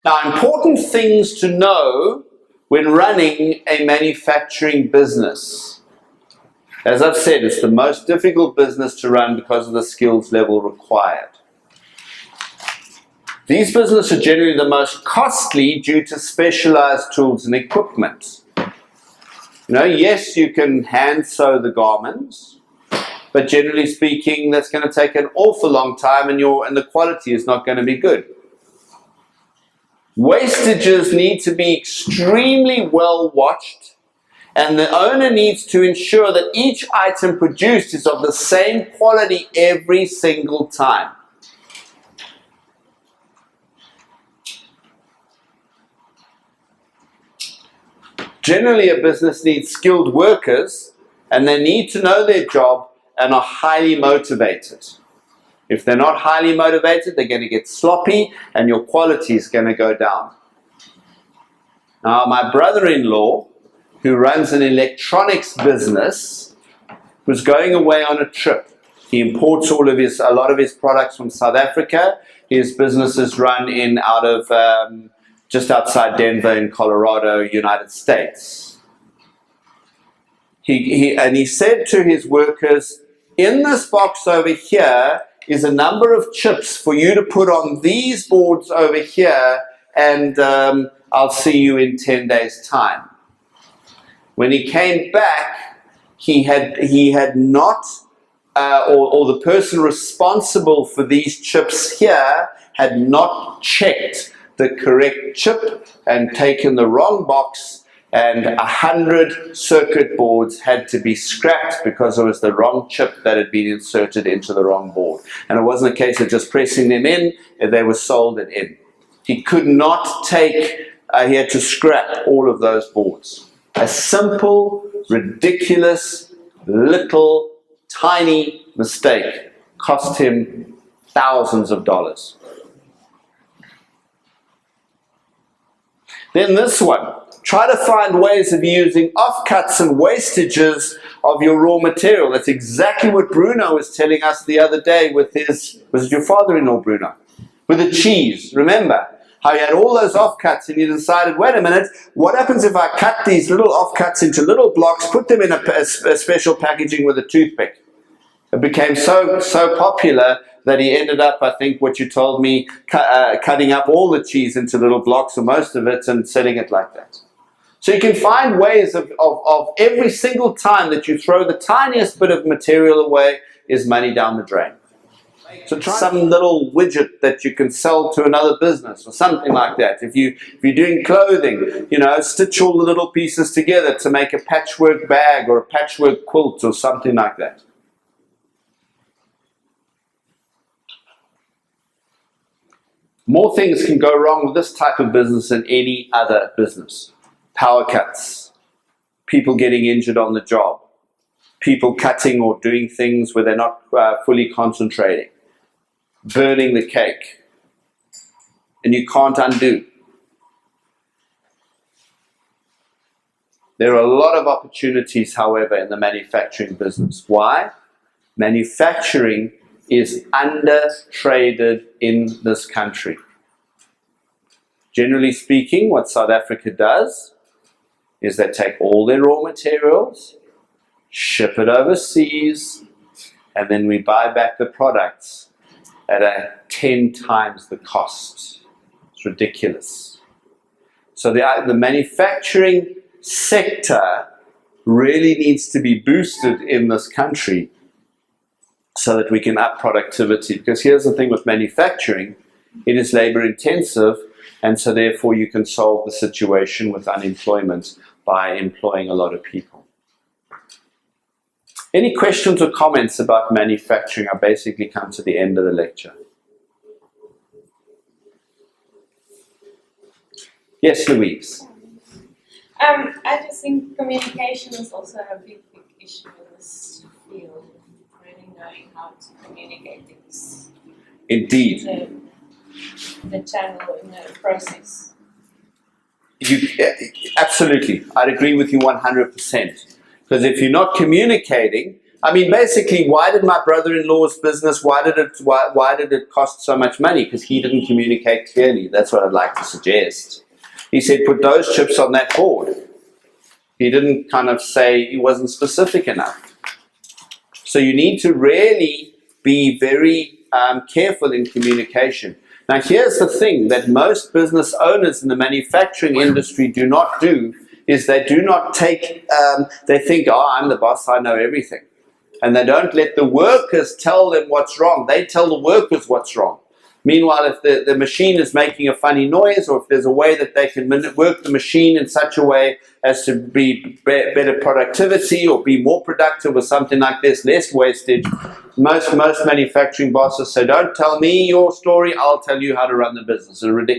Now, important things to know when running a manufacturing business. As I've said, it's the most difficult business to run because of the skills level required. These businesses are generally the most costly due to specialized tools and equipment. You know, yes, you can hand sew the garments, but generally speaking, that's going to take an awful long time, and the quality is not going to be good. Wastages need to be extremely well watched, and the owner needs to ensure that each item produced is of the same quality every single time. Generally, a business needs skilled workers, and they need to know their job and are highly motivated. If they're not highly motivated, they're going to get sloppy and your quality is going to go down. Now, my brother-in-law, who runs an electronics business, was going away on a trip. He imports a lot of his products from South Africa. His business is run out of just outside Denver in Colorado, United States. He said to his workers, in this box over here is a number of chips for you to put on these boards over here, and I'll see you in 10 days' time. When he came back, he had not, or the person responsible for these chips here had not checked the correct chip and taken the wrong box, and 100 circuit boards had to be scrapped because it was the wrong chip that had been inserted into the wrong board. And it wasn't a case of just pressing them in, they were soldered in. He could not take, he had to scrap all of those boards. A simple, ridiculous, little, tiny mistake cost him thousands of dollars. Then this one, try to find ways of using offcuts and wastages of your raw material. That's exactly what Bruno was telling us the other day with his, was it your father-in-law, Bruno? With the cheese, remember? How he had all those offcuts and he decided, wait a minute, what happens if I cut these little offcuts into little blocks, put them in a special packaging with a toothpick? It became so popular that he ended up, I think what you told me, cutting up all the cheese into little blocks, or most of it, and selling it like that. So you can find ways of every single time that you throw the tiniest bit of material away is money down the drain. So try some little widget that you can sell to another business or something like that. If you're doing clothing, you know, stitch all the little pieces together to make a patchwork bag or a patchwork quilt or something like that. More things can go wrong with this type of business than any other business. Power cuts, people getting injured on the job, people cutting or doing things where they're not fully concentrating, burning the cake, and you can't undo. There are a lot of opportunities, however, in the manufacturing business. Why? Manufacturing is under-traded in this country. Generally speaking, what South Africa does is they take all their raw materials, ship it overseas, and then we buy back the products at 10 times the cost. It's ridiculous. So the manufacturing sector really needs to be boosted in this country so that we can up productivity. Because here's the thing with manufacturing, it is labor intensive, and so therefore you can solve the situation with unemployment by employing a lot of people. Any questions or comments about manufacturing? I basically come to the end of the lecture. Yes, Louise. I just think communication is also a big issue in this field. Really knowing how to communicate things. Indeed. The channel in the process. Absolutely. I'd agree with you 100%. Because if you're not communicating, I mean, basically, why did my brother-in-law's business, why did it cost so much money? Because he didn't communicate clearly. That's what I'd like to suggest. He said, put those chips on that board. He didn't kind of say, he wasn't specific enough. So you need to really be very careful in communication. Now, here's the thing that most business owners in the manufacturing industry do not do, is they do not take, they think, oh, I'm the boss, I know everything. And they don't let the workers tell them what's wrong. They tell the workers what's wrong. Meanwhile, if the machine is making a funny noise, or if there's a way that they can work the machine in such a way as to be better productivity or be more productive or something like this, less wastage, most manufacturing bosses say, don't tell me your story, I'll tell you how to run the business. It's ridiculous.